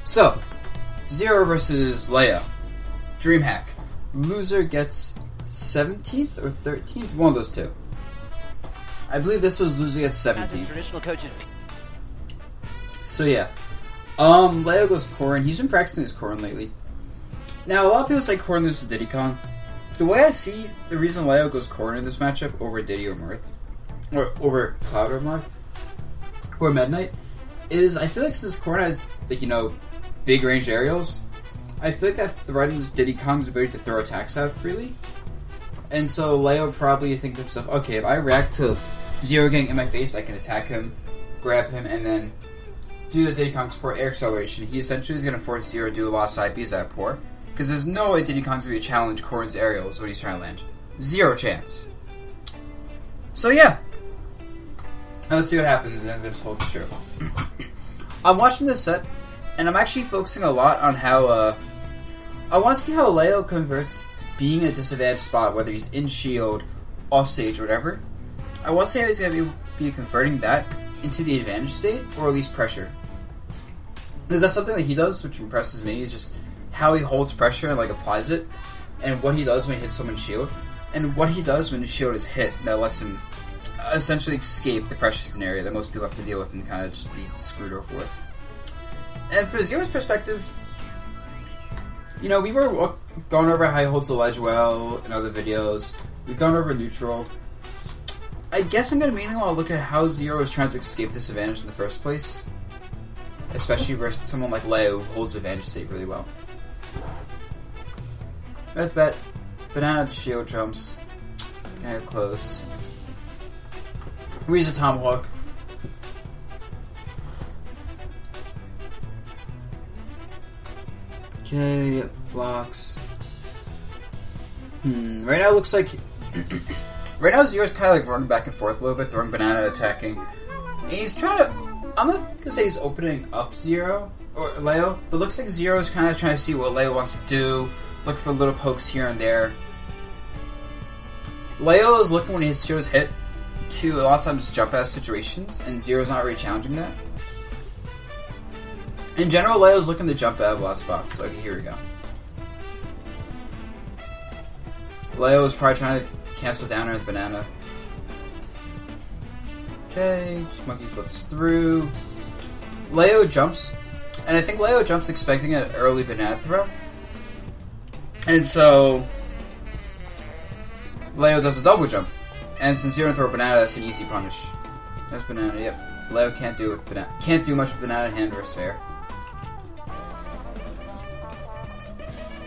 So, Zero versus Leo. Dreamhack. Loser gets 17th or 13th? One of those two. I believe this was loser gets 17th. Traditional coaches. So yeah. Leo goes Corrin. He's been practicing his Corrin lately. Now, a lot of people say Corrin loses to Diddy Kong. The way I see the reason Leo goes Corrin in this matchup over Diddy or Mirth, or over Cloud or Mirth, or Meta Knight, is I feel like since Corrin has, like, you know, big range aerials, I feel like that threatens Diddy Kong's ability to throw attacks out freely. And so Leo probably think to himself, okay, if I react to Zero getting in my face, I can attack him, grab him, and then do the Diddy Kong support air acceleration. He essentially is going to force Zero to do a lot of side Bs that poor. Because there's no way Diddy Kong's going to challenge Corrin's aerials when he's trying to land. Zero chance. So yeah. Now let's see what happens if this holds true. I'm watching this set, and I'm actually focusing a lot on how, I want to see how Leo converts being in a disadvantaged spot, whether he's in shield, off stage, or whatever. I want to see how he's going to be converting that into the advantage state, or at least pressure. Because that's something that he does, which impresses me, is just how he holds pressure and, like, applies it, and what he does when he hits someone's shield, and what he does when his shield is hit that lets him essentially escape the pressure scenario that most people have to deal with and kind of just be screwed over with. And for Zero's perspective, you know, we were going over how he holds the ledge well in other videos. We've gone over neutral. I guess I'm going to mainly want to look at how Zero is trying to escape disadvantage in the first place, especially versus someone like Leo who holds advantage state really well. Earth bet, banana shield jumps, kind of close. Reads a tomahawk. Okay, blocks. Right now it looks like right now Zero's kind of like running back and forth a little bit, throwing banana, attacking. And he's trying to. I'm not gonna say he's opening up Zero or Leo, but it looks like Zero's kind of trying to see what Leo wants to do. Look for little pokes here and there. Leo is looking when his shield is hit to a lot of times jump ass situations, and Zero's not really challenging that. In general, Leo's looking to jump out of a lot of spots. Okay, here we go. Leo is probably trying to cancel down her banana. Okay, just monkey flips through. Leo jumps, and I think Leo jumps expecting an early banana throw. And so Leo does a double jump. And since Zero throw a banana, that's an easy punish. That's banana, yep. Leo can't do with banana. Can't do much with banana in hand versus fair.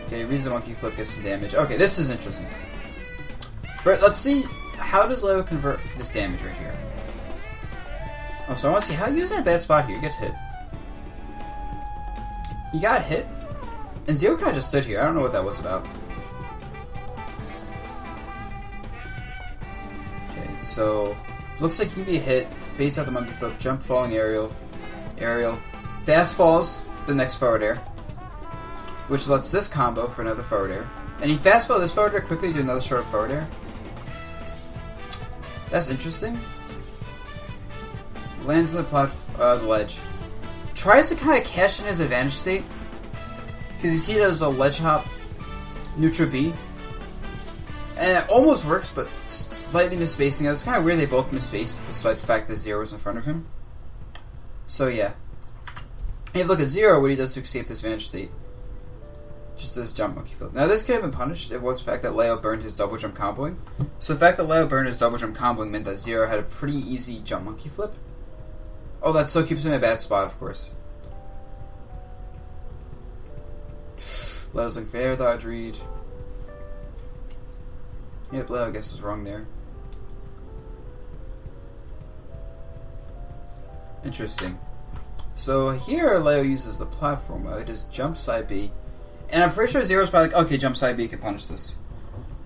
Okay, reads the monkey flip, gets some damage. Okay, this is interesting. Let's see, how does Leo convert this damage right here? Oh, so I want to see how he was in a bad spot here. He gets hit. He got hit, and Zero kind of just stood here. I don't know what that was about. Okay, so looks like he'd be hit. Baits out the monkey flip, jump, falling aerial, fast falls the next forward air, which lets this combo for another forward air. And he fast fall this forward air quickly to another short forward air. That's interesting. Lands on the ledge. Tries to kind of cash in his advantage state, because you see it as a ledge hop, neutral B. And it almost works, but slightly misspacing. It's kind of weird they both misspaced, despite the fact that Zero is in front of him. So yeah. Hey, look at Zero, what he does to escape this advantage state. Just does jump monkey flip. Now this could have been punished if it was the fact that Leo burned his double jump comboing. So the fact that Leo burned his double jump comboing meant that Zero had a pretty easy jump monkey flip. Oh, that still keeps him in a bad spot, of course. Leo's looking for air dodge read. Yep, Leo I guess was wrong there. Interesting. So here Leo uses the platform mode. It just jump side B. And I'm pretty sure Zero's probably like, okay, jump side B can punish this.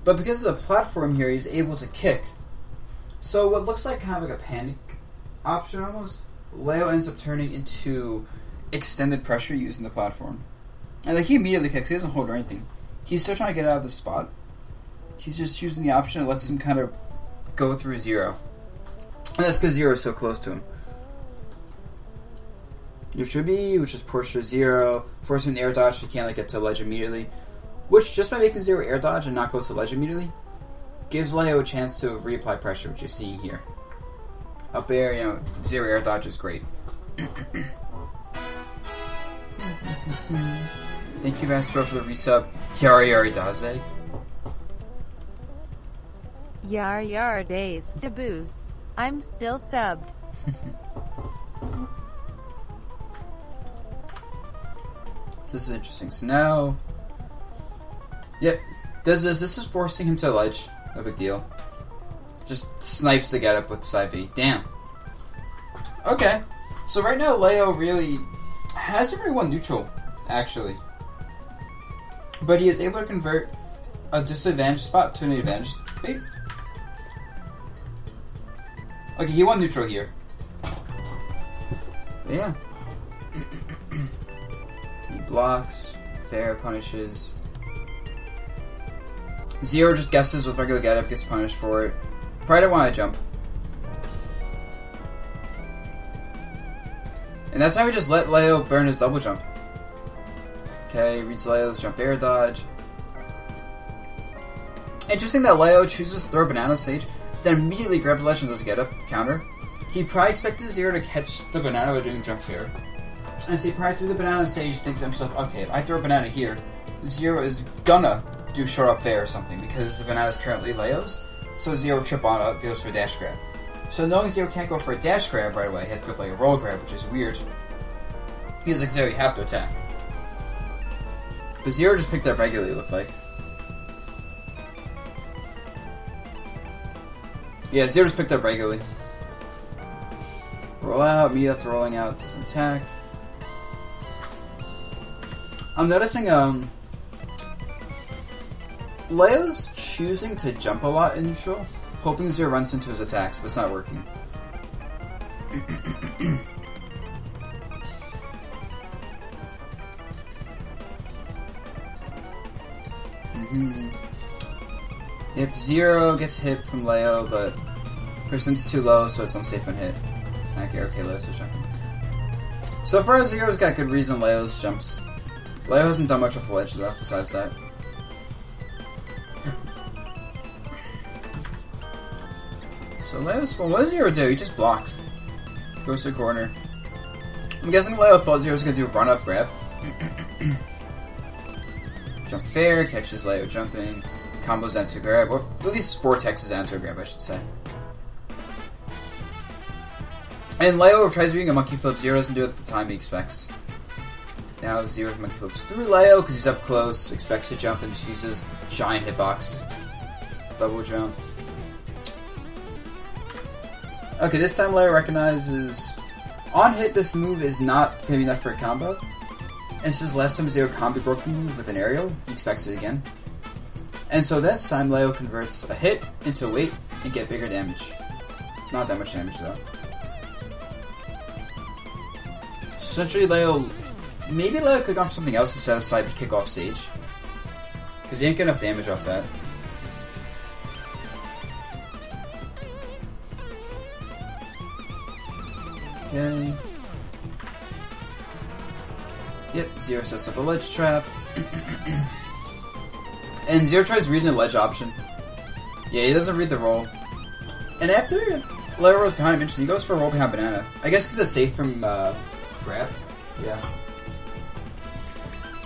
But because of the platform here, he's able to kick. So what looks like kind of like a panic option almost, Leo ends up turning into extended pressure using the platform. And like he immediately kicks, he doesn't hold or anything. He's still trying to get out of the spot. He's just using the option that lets him kind of go through Zero. And that's because Zero is so close to him. Neutrobi, which is Porsche 0, forcing the air dodge so you can't get to ledge immediately. Which, just by making 0 air dodge and not go to ledge immediately, gives Leo a chance to reapply pressure, which you're seeing here. Up air, 0 air dodge is great. Thank you, Vasper, for the resub. Yari Daze. Yar days. Dabuz. I'm still subbed. This is interesting. So now... Yep. This is forcing him to ledge. No big deal. Just snipes the getup with side B. Damn. Okay. So right now, Leo really hasn't really won neutral, actually. But he is able to convert a disadvantage spot to an advantage. Wait. Okay, he won neutral here. But yeah. He blocks. Fair punishes. 0 just guesses with regular getup, gets punished for it. Probably don't want to jump. And that's how we just let Leo burn his double jump. Okay, reads Leo's jump air dodge. Interesting that Leo chooses to throw a banana stage, then immediately grabs ledge and does a get up counter. He probably expected 0 to catch the banana by doing jump fair. And so he probably threw the banana stage, thinking to himself, okay, if I throw a banana here, 0 is gonna do short up fair or something, because the banana is currently Leo's, so 0 trip on up, goes for a dash grab. So knowing 0 can't go for a dash grab right away, he has to go for a roll grab, which is weird. He's like, 0, you have to attack. But 0 just picked up regularly, it looked like. Yeah, 0 just picked up regularly. Roll out, me that's rolling out, doesn't attack. I'm noticing, Leo's choosing to jump a lot in neutral, hoping 0 runs into his attacks, but it's not working. Yep, 0 gets hit from Leo, but percent's too low, so it's unsafe on hit. Okay, Leo's just jumping. So far, 0's got good reason Leo's jumps. Leo hasn't done much with the ledge, though, besides that. So Leo's... Well, what does 0 do? He just blocks. Goes to the corner. I'm guessing Leo thought 0 was going to do a run-up grab. Jump fair, catches Leo jumping, combos down to grab, or at least vortexes down to a grab, I should say. And Leo tries doing a monkey flip, 0 doesn't do it at the time he expects. Now 0 monkey flips through Leo, because he's up close, expects to jump, and just uses giant hitbox. Double jump. Okay, this time Leo recognizes on hit this move is not going to be enough for a combo. And since last time 0 combo broke the move with an aerial, he expects it again. And so this time Leo converts a hit into a weight and get bigger damage. Not that much damage though. Essentially maybe Leo could have gone for something else instead of side kick off stage. Because he didn't get enough damage off that. Okay. Yep, 0 sets up a ledge trap. And 0 tries reading the ledge option. Yeah, he doesn't read the roll. And after Leo rolls behind him, he goes for a roll behind banana. I guess because it's safe from grab. Yeah.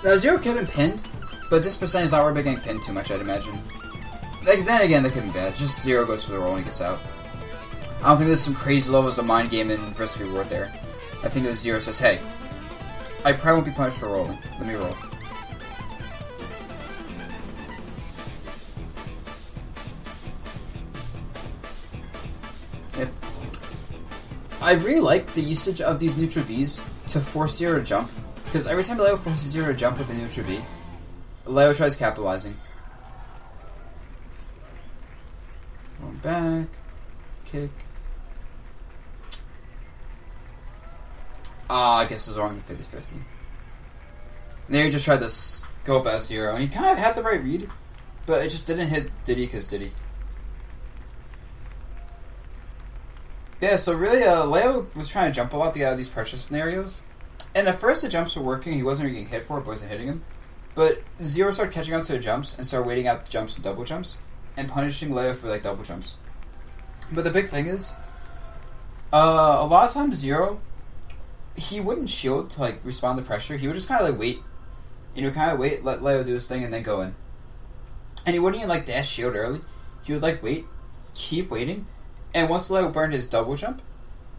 Now 0 could have been pinned, but this percent is not worried about getting pinned too much, I'd imagine. Like, then again, that could be bad. Just 0 goes for the roll and he gets out. I don't think there's some crazy levels of mind game and risk reward there. I think that 0 says, hey, I probably won't be punished for rolling. Let me roll. Yep. I really like the usage of these neutral Bs to force 0 to jump. Because every time Leo forces 0 to jump with a neutral B, Leo tries capitalizing. Going back. Kick. I guess it's wrong the 50-50. There he just tried to scope at 0, and he kind of had the right read, but it just didn't hit Diddy because Diddy. Yeah, so really, Leo was trying to jump a lot to get out of these pressure scenarios, And at first the jumps were working, he wasn't really getting hit for it, but wasn't hitting him. But Zero started catching up to the jumps and started waiting out the jumps and double jumps and punishing Leo for like double jumps. But the big thing is, a lot of times Zero, he wouldn't shield to like respond to pressure. He would just kind of like wait, let Leo do his thing and then go in. And he wouldn't even like dash shield early. He would like wait, keep waiting, and once Leo burned his double jump,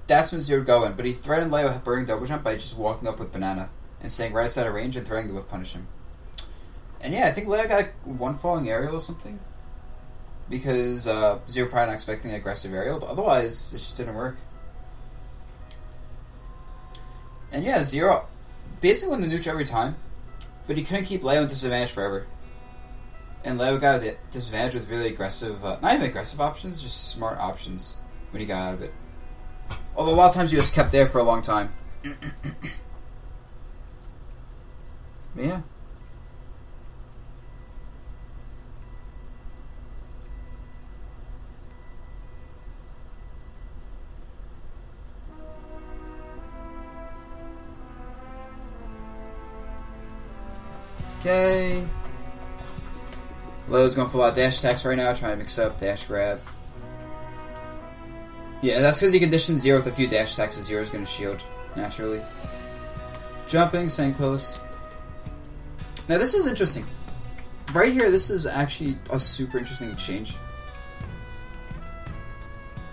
that's when Zero would go in. But he threatened Leo burning double jump by just walking up with banana and staying right outside of range and threatening to whiff punish him. And yeah, I think Leo got one falling aerial or something, because Zero probably not expecting an aggressive aerial, but otherwise it just didn't work. And yeah, Zero basically won the neutral every time, but he couldn't keep Leo in disadvantage forever. And Leo got a disadvantage with really aggressive, not even aggressive options, just smart options when he got out of it. Although a lot of times he was kept there for a long time. Yeah. Okay. Leo's going for a lot of dash attacks right now, trying to mix up dash grab. Yeah, that's because he conditioned Zero with a few dash attacks, so Zero's going to shield naturally. Jumping, staying close. Now this is interesting. Right here, this is actually a super interesting exchange.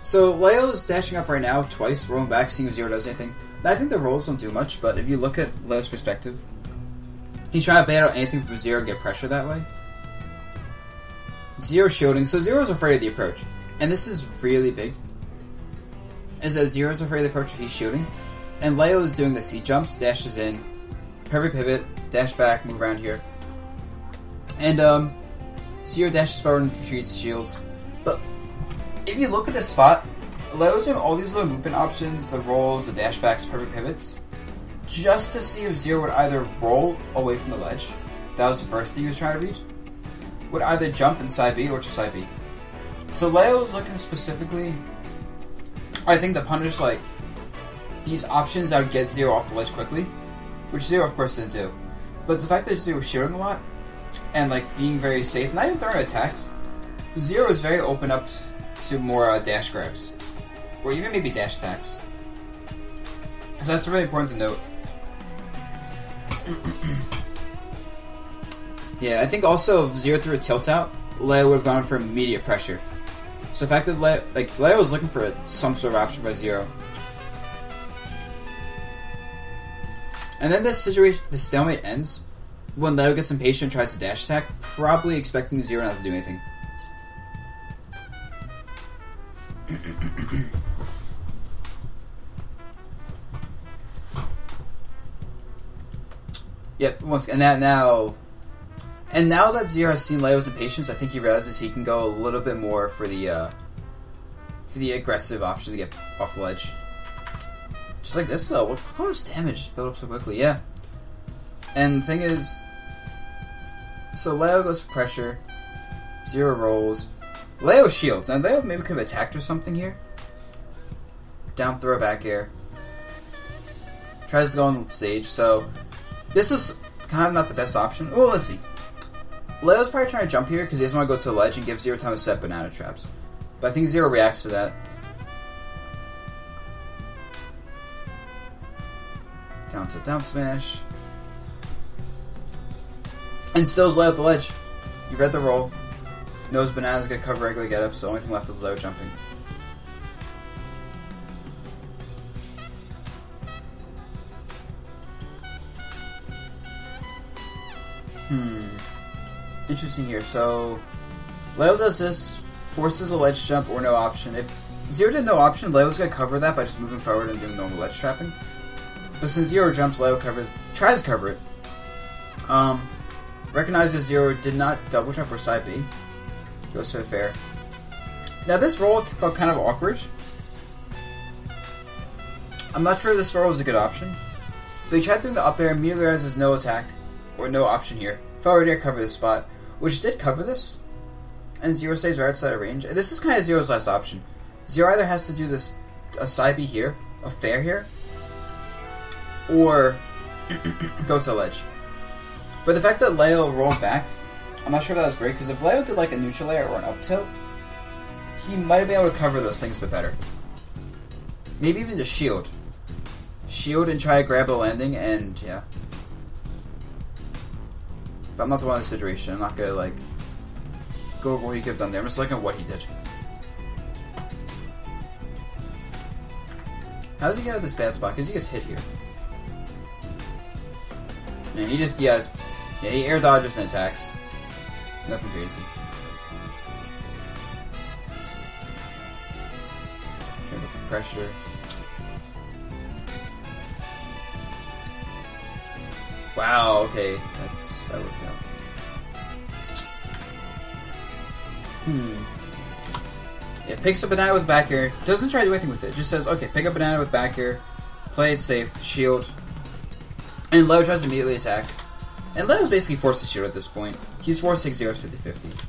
So Leo's dashing up right now twice, rolling back, seeing if Zero does anything. I think the rolls don't do much, but if you look at Leo's perspective, he's trying to bait out anything from Zero and get pressure that way. Zero shielding, so Zero's afraid of the approach. And this is really big. Is that Zero's afraid of the approach, he's shooting. And Leo is doing this. He jumps, dashes in, perfect pivot, dash back, move around here. And Zero dashes forward and retreats, shields. But if you look at this spot, Leo's doing all these little movement options, the rolls, the dash backs, perfect pivots, just to see if Zero would either roll away from the ledge. That was the first thing he was trying to reach. Would either jump in side B or just side B. So Leo's looking specifically, I think, to punish like these options that would get Zero off the ledge quickly, which Zero of course didn't do. But the fact that Zero was shooting a lot and like being very safe, not even throwing attacks, Zero is very open up to more dash grabs, or even maybe dash attacks. So that's really important to note. Yeah, I think also if Zero threw a tilt out, Leo would have gone for immediate pressure. So the fact that Leo was looking for some sort of option for Zero. And then this situation, the stalemate ends when Leo gets impatient and tries to dash attack, probably expecting Zero not to do anything. Yep, and now that Zero has seen Leo's impatience, I think he realizes he can go a little bit more for the aggressive option to get off the ledge. Just like this though, look at all this damage built up so quickly, yeah. And the thing is, so Leo goes for pressure, Zero rolls, Leo shields. Now Leo maybe could have attacked or something here. Down throw, back air. Tries to go on the stage, so this is kind of not the best option. Well, let's see. Leo's probably trying to jump here because he doesn't want to go to the ledge and give Zero time to set banana traps. But I think Zero reacts to that. Down to down smash. And stills Leo at the ledge. You read the roll. Knows banana's gonna cover regular get up, so the only thing left is Leo jumping. Interesting here. So Leo does this, forces a ledge jump or no option. If Zero did no option, Leo's gonna cover that by just moving forward and doing normal ledge trapping. But since Zero jumps, Leo tries to cover it. Recognizes Zero did not double jump or side B. Goes to a fair. Now this roll felt kind of awkward. I'm not sure this roll was a good option. But he tried doing the up air, immediately realizes no attack or no option here. Forward air cover this spot, which did cover this. And Zero stays right outside of range. And this is kind of Zero's last option. Zero either has to do this a side B here, a fair here, or go to the ledge. But the fact that Leo rolled back, I'm not sure if that was great, because if Leo did like a neutral layer or an up tilt, he might have been able to cover those things a bit better. Maybe even just shield. Shield and try to grab a landing, and yeah. But I'm not the one in this situation. I'm not gonna like go over what he could have done there. I'm just looking at what he did. How does he get out of this bad spot? Because he gets hit here. And he just, he air dodges and attacks. Nothing crazy. Trying to go for pressure. Wow, okay. That worked out. Yeah, picks up banana with back air. Doesn't try to do anything with it. Just says, okay, pick up banana with back air. Play it safe. Shield. And Leo tries to immediately attack. And Leo's basically forced to shield at this point. He's forced 6-0's 50-50.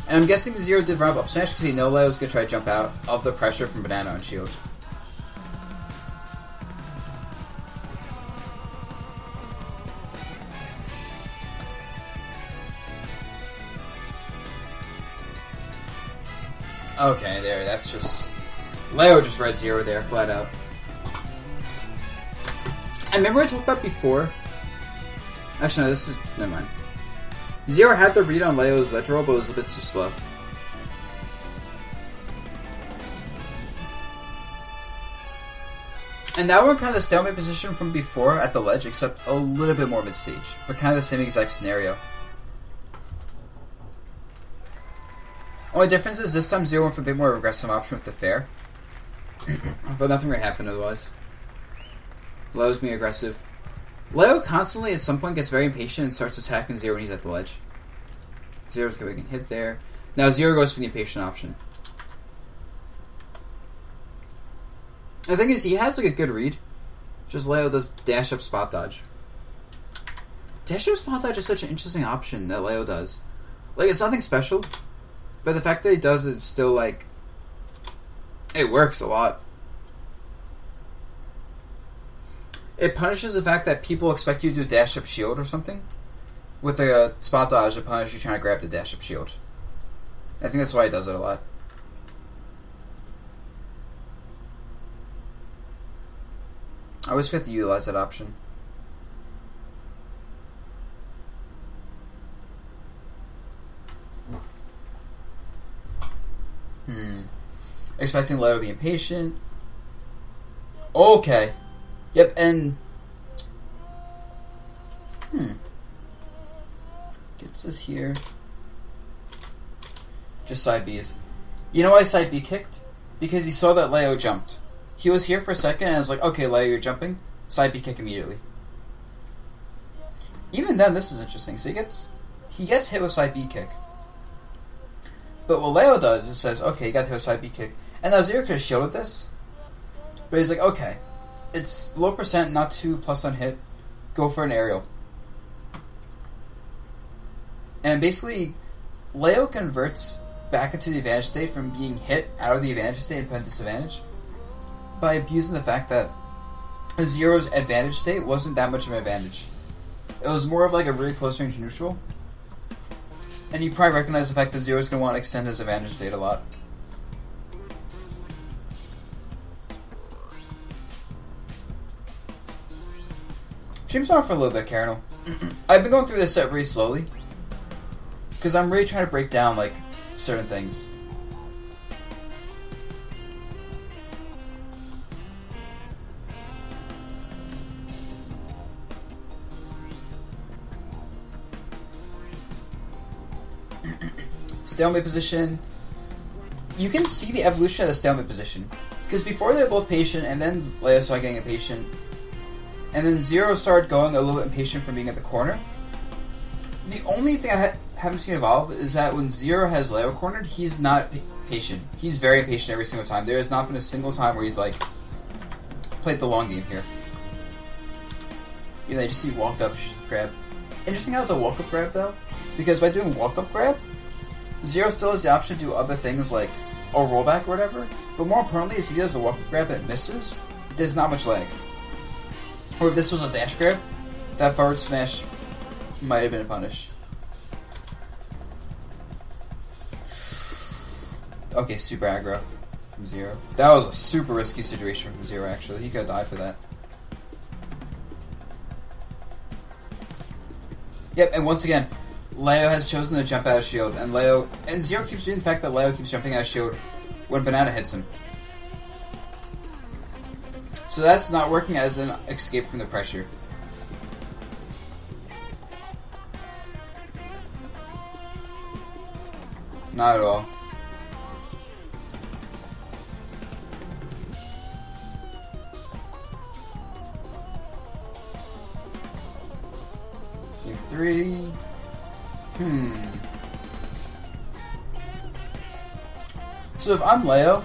And I'm guessing Zero did run up smash because he knows Leo's going to try to jump out of the pressure from banana on shield. Okay, there, that's just... Leo just read Zero there, flat out. I remember I talked about before... Actually, no, this is... Never mind. Zero had the read on Leo's ledge roll, but it was a bit too slow. And now we're in kind of the stalemate position from before at the ledge, except a little bit more mid-stage. But kind of the same exact scenario. Only difference is this time Zero went for a bit more aggressive option with the fair. But nothing really happened otherwise. Leo's being aggressive. Leo constantly at some point gets very impatient and starts attacking Zero when he's at the ledge. Zero's going to get hit there. Now Zero goes for the impatient option. The thing is, he has like a good read. Just Leo does dash up spot dodge. Dash up spot dodge is such an interesting option that Leo does. Like, it's nothing special. But the fact that he does it still, like... It works a lot. It punishes the fact that people expect you to do dash up shield or something. With a spot dodge, it punishes you trying to grab the dash up shield. I think that's why he does it a lot. I always forget to utilize that option. Expecting Leo to be impatient. Okay. Yep, and... Gets us here. Just side Bs. You know why side B kicked? Because he saw that Leo jumped. He was here for a second and I was like, okay, Leo, you're jumping. Side B kick immediately. Even then, this is interesting. So he gets hit with side B kick. But what Leo does is says, okay, you got hit with side B kick. And now Zero could have shielded this. But he's like, okay, it's low percent, not too plus on hit. Go for an aerial. And basically, Leo converts back into the advantage state from being hit out of the advantage state and put in disadvantage by abusing the fact that Zero's advantage state wasn't that much of an advantage. It was more of like a really close range neutral. And you probably recognize the fact that Zero's going to want to extend his advantage state a lot. Stream's on for a little bit, Carinal. I've been going through this set really slowly. Because I'm really trying to break down, like, certain things. Stalemate position. You can see the evolution of the stalemate position. Because before they were both patient, and then Leo started getting impatient. And then Zero started going a little bit impatient from being at the corner. The only thing I haven't seen evolve is that when Zero has Leo cornered, he's not patient. He's very impatient every single time. There has not been a single time where he's like played the long game here. You know, you just see walk up grab. Interesting how it's a walk up grab though, because by doing walk up grab, Zero still has the option to do other things like a rollback or whatever. But more importantly, is he does a walk up grab that misses. There's not much lag. Or if this was a dash grab, that forward smash might have been a punish. Okay, super aggro from Zero. That was a super risky situation from Zero, actually. He could have died for that. Yep, and once again, Leo has chosen to jump out of shield, and Zero keeps doing the fact that Leo keeps jumping out of shield when Banana hits him. So that's not working as an escape from the pressure. Not at all. Game 3. So if I'm Leo,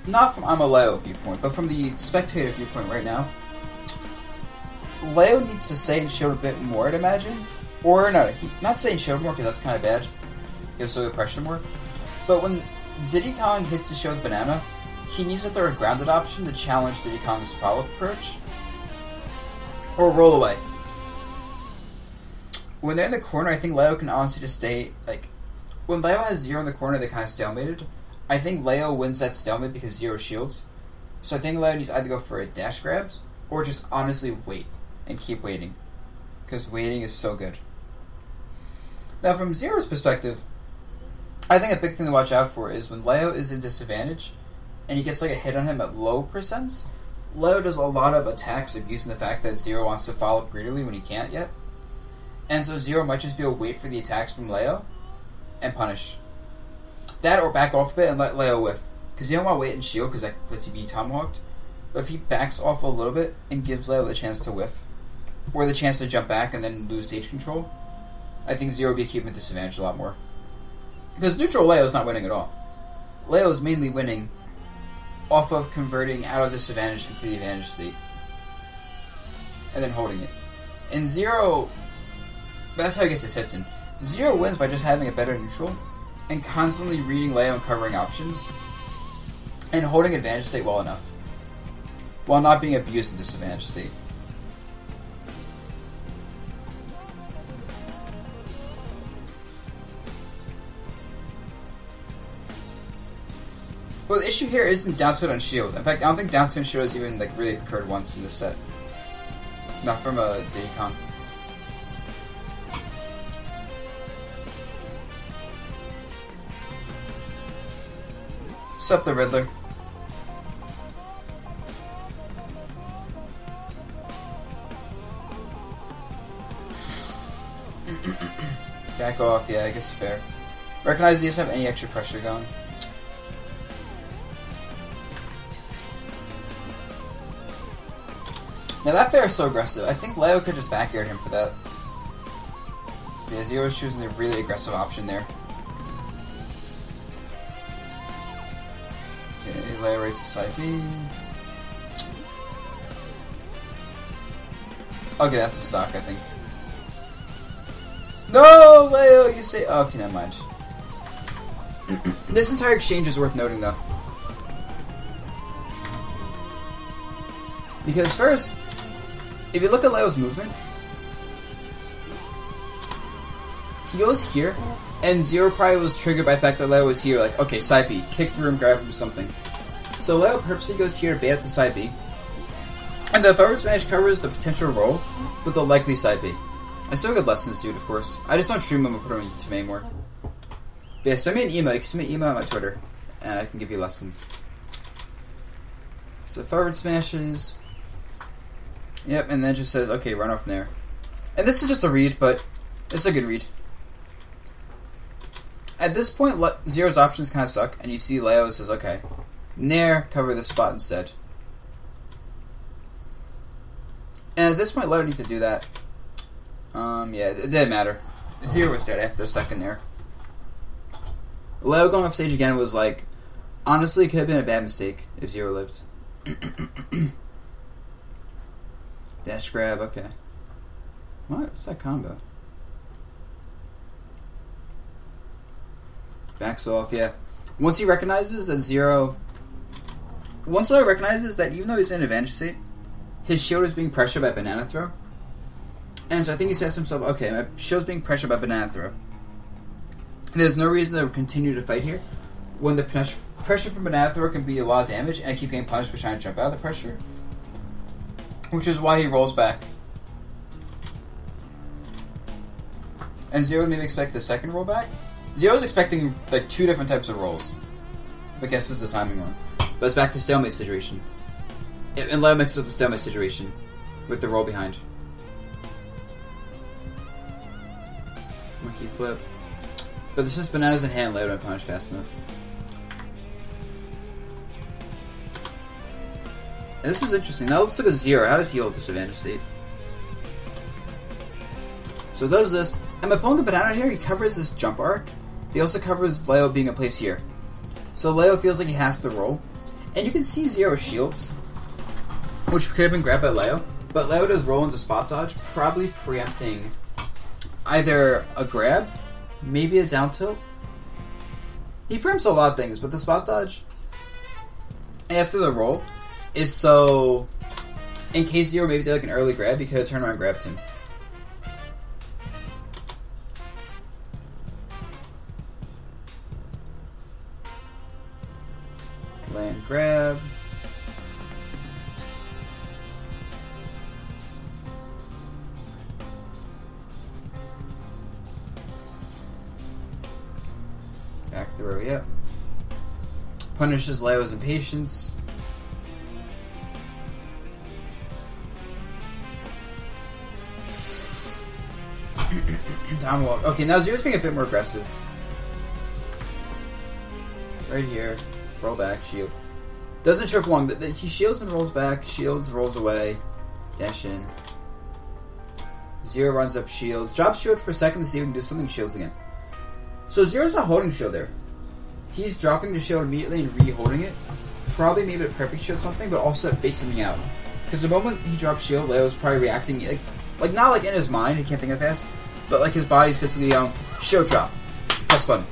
not from I'm a Leo viewpoint, but from the spectator viewpoint right now, Leo needs to stay in shield a bit more, I'd imagine. Or no, not stay in shield more because that's kind of bad. He'll still get pressure more. But when Diddy Kong hits the shield with Banana, he needs to throw a grounded option to challenge Diddy Kong's follow-up approach. Or roll away. When they're in the corner, I think Leo can honestly just stay, like, when Leo has Zero in the corner, they're kind of stalemated. I think Leo wins that stalemate because Zero shields. So I think Leo needs to either go for a dash grabs, or just honestly wait, and keep waiting. Because waiting is so good. Now from Zero's perspective, I think a big thing to watch out for is when Leo is in disadvantage, and he gets like a hit on him at low percents, Leo does a lot of attacks abusing the fact that Zero wants to follow up greedily when he can't yet. And so Zero might just be able to wait for the attacks from Leo, and punish. That or back off a bit and let Leo whiff. Because you don't want to wait and shield because that lets you be tomahawked. But if he backs off a little bit and gives Leo the chance to whiff, or the chance to jump back and then lose stage control, I think Zero would be keeping disadvantage a lot more. Because neutral Leo is not winning at all. Leo is mainly winning off of converting out of disadvantage into the advantage state. And then holding it. And Zero, that's how he gets his hits in. Zero wins by just having a better neutral and constantly reading Leo and covering options and holding advantage state well enough while not being abused in disadvantage state. Well, the issue here isn't down tilt on shield. In fact, I don't think down tilt on shield has even like really occurred once in this set. Not from a Diddy Kong. Sup, the Riddler. Back off, yeah, I guess fair. Recognize he doesn't have any extra pressure going. Now that fair is so aggressive. I think Leo could just back air him for that. Yeah, Zero's choosing a really aggressive option there. Okay, Leo raises side B. Okay, that's a stock, I think. No, Leo, you say... Okay, never mind. This entire exchange is worth noting, though. Because first, if you look at Leo's movement, he goes here, and Zero probably was triggered by the fact that Leo was here, like, okay, side B, kick through him, grab him, something. So Leo purposely goes here to bait up the side B, and the forward smash covers the potential roll with the likely side B. I still get lessons, dude, of course. I just don't stream them and put them on YouTube anymore. But yeah, send me an email. You can send me an email on my Twitter, and I can give you lessons. So forward smashes. Yep, and then it just says, okay, run off from there. And this is just a read, but it's a good read. At this point, Zero's options kind of suck, and you see Leo says, okay, Nair, cover this spot instead. And at this point, Leo needs to do that. Yeah, it didn't matter. Zero was dead after the second Nair. Leo going off stage again was like, honestly, it could have been a bad mistake if Zero lived. Dash grab, okay. What's that combo? Backs off, yeah. Once he recognizes that Zero Once Leo recognizes that even though he's in advantage state, his shield is being pressured by banana throw. And so I think he says to himself, okay, my shield's being pressured by banana throw. There's no reason to continue to fight here when the pressure from banana throw can be a lot of damage, and I keep getting punished for trying to jump out of the pressure. Which is why he rolls back. And Zero maybe expect the second roll back. Zero's expecting like 2 different types of rolls. I guess this is the timing one. But it's back to stalemate situation. And Leo mixes up the stalemate situation with the roll behind. Monkey flip. But since bananas in hand, Leo don't punish fast enough. And this is interesting. Now let's look at Zero. How does he hold disadvantage state? So it does this. And by pulling the banana here, he covers this jump arc. He also covers Leo being in place here. So Leo feels like he has to roll. And you can see Zero shields, which could have been grabbed by Leo. But Leo does roll into spot dodge, probably preempting either a grab, maybe a down tilt. He preempts a lot of things, but the spot dodge after the roll is so in case Zero maybe did like an early grab, he could have turned around and grabbed him. Land grab. Back throw, yep. Punishes Leo's impatience. Down walk. Okay, now Zero's being a bit more aggressive. Right here. Roll back, shield. Doesn't show for long. He shields and rolls back, shields, rolls away, dash in. Zero runs up, shields. Drops shield for a second to see if he can do something, shields again. So Zero's not holding shield there. He's dropping the shield immediately and re-holding it. Probably maybe a perfect shield something, but also bait something out. Because the moment he drops shield, Leo's probably reacting, like not like in his mind, he can't think of fast, but like his body's physically going, shield drop. Press button.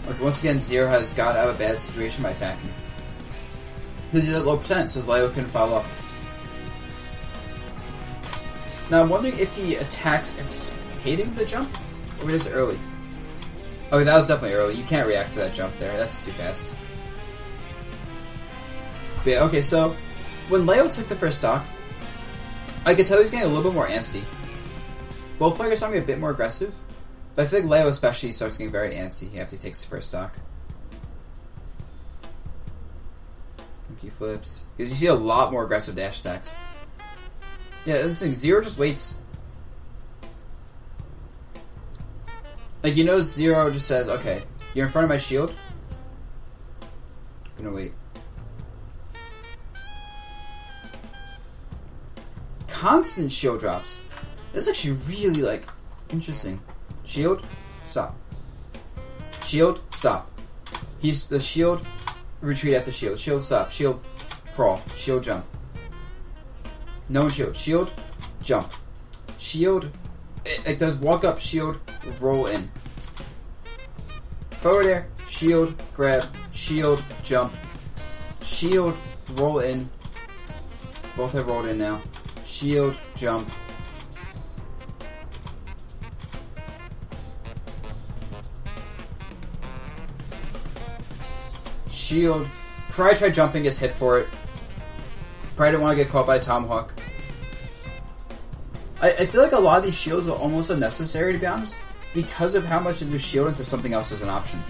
Like once again, Zero has got out of a bad situation by attacking. Because he's at low percent, so Leo couldn't follow up. Now I'm wondering if he attacks anticipating the jump, or just early. Oh, that was definitely early. You can't react to that jump there. That's too fast. But yeah, okay, so when Leo took the first stock, I could tell he's getting a little bit more antsy. Both players are getting a bit more aggressive. But I feel like Leo especially starts getting very antsy after he takes the first stock. Monkey flips. Because you see a lot more aggressive dash attacks. Yeah, that's the thing. Zero just waits. Like, you know, Zero just says, okay, you're in front of my shield. I'm gonna wait. Constant shield drops. That's actually really, like, interesting. Shield, stop. Shield, stop. He's the shield, retreat after shield. Shield, stop. Shield, crawl. Shield, jump. No shield. Shield, jump. Shield, it does walk up, shield, roll in. Forward air, shield, grab, shield, jump. Shield, roll in. Both have rolled in now. Shield, jump. Shield. Probably tried jumping, gets hit for it. Probably didn't want to get caught by a tomahawk. I feel like a lot of these shields are almost unnecessary, to be honest, because of how much they do shield into something else as an option.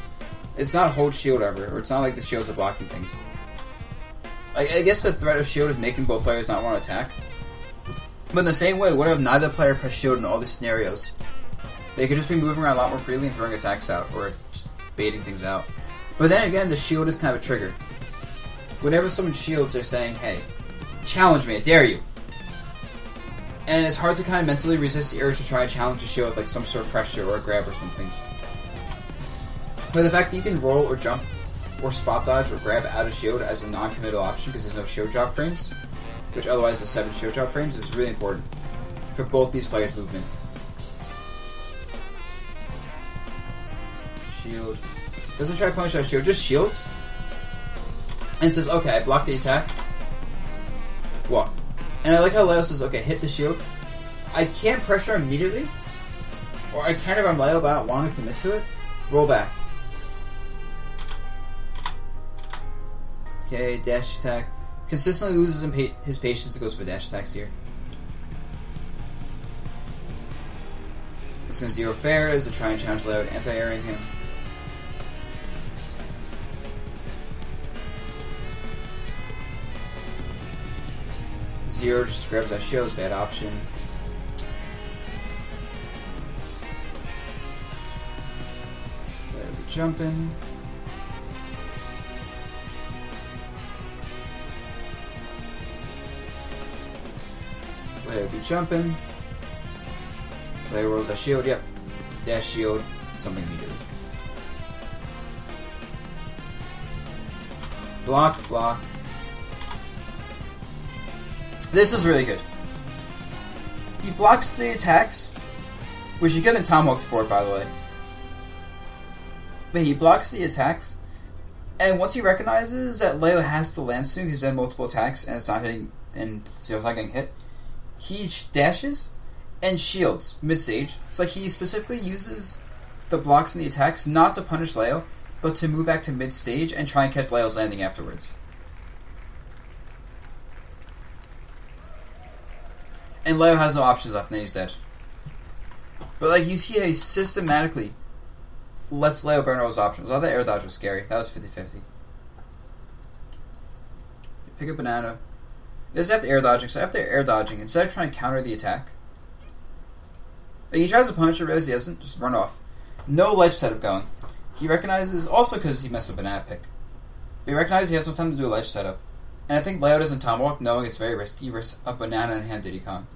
It's not hold shield ever, or it's not like the shields are blocking things. I guess the threat of shield is making both players not want to attack. But in the same way, what if neither player press shield in all these scenarios? They could just be moving around a lot more freely and throwing attacks out, or just baiting things out. But then again, the shield is kind of a trigger. Whenever someone shields, they're saying, hey, challenge me, I dare you. And it's hard to kind of mentally resist the urge to try and challenge a shield with like some sort of pressure or a grab or something. But the fact that you can roll or jump or spot dodge or grab out of shield as a non-committal option because there's no shield drop frames, which otherwise is 7 shield drop frames, is really important for both these players' movement. Shield, Doesn't try to punish that shield, just shields. And says, okay, I blocked the attack. Walk. And I like how Leo says, okay, hit the shield. I can't pressure immediately. Or I can if I'm Leo, but I don't want to commit to it. Roll back. Okay, dash attack. Consistently loses his patience and goes for dash attacks here. It's going to zero fair as to try and challenge Leo, anti-airing him. Zero just grabs that shield, bad option. Leo be jumping. Leo be jumping. Leo rolls that shield, yep. Dash shield, something immediately. Block, block. This is really good. He blocks the attacks, which you get in Tomahawk for it, by the way. But he blocks the attacks, and once he recognizes that Leo has to land soon because he's had multiple attacks and it's not hitting, and Zero's not getting hit, he dashes and shields mid-stage. It's like he specifically uses the blocks and the attacks not to punish Leo, but to move back to mid-stage and try and catch Leo's landing afterwards. And Leo has no options left, and then he's dead. But like you see how he systematically lets Leo burn all his options. I thought air dodge was scary. That was 50-50. Pick a banana. This is after air dodging, so after air dodging, instead of trying to counter the attack, like he tries to punish it, realizes he doesn't, just run off. No ledge setup going. He recognizes, also because he messed up banana pick, but he recognizes he has no time to do a ledge setup. And I think Leo doesn't Tomahawk, knowing it's very risky versus a banana in hand Diddy Kong.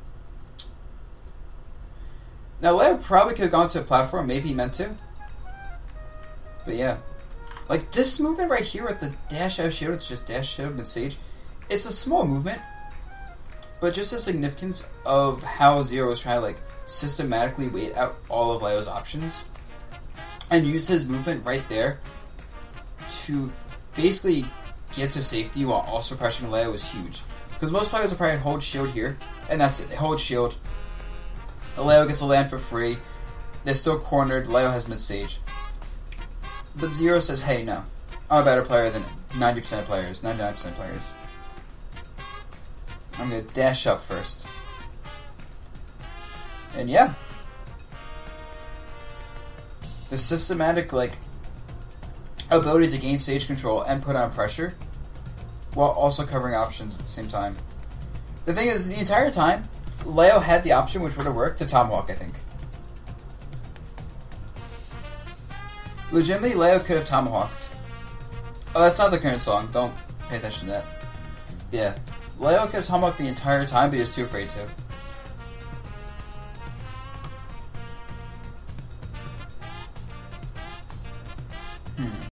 Now Leo probably could have gone to a platform, maybe he meant to. But yeah. Like this movement right here with the dash out shield, it's just dash shield mid-stage. It's a small movement, but just the significance of how Zero is trying to like systematically wait out all of Leo's options and use his movement right there to basically get to safety while also pressuring Leo is huge. Because most players will probably hold shield here, and that's it. They hold shield. Leo gets a land for free. They're still cornered. Leo has mid-stage. But Zero says, hey, no. I'm a better player than 90% of players, 99% of players. I'm going to dash up first. And yeah. The systematic, like, ability to gain stage control and put on pressure while also covering options at the same time. The thing is, the entire time, Leo had the option, which would have worked, to Tomahawk, I think. Legitimately, Leo could have Tomahawked. Oh, that's not the current song. Don't pay attention to that. Yeah. Leo could have Tomahawked the entire time, but he was too afraid to.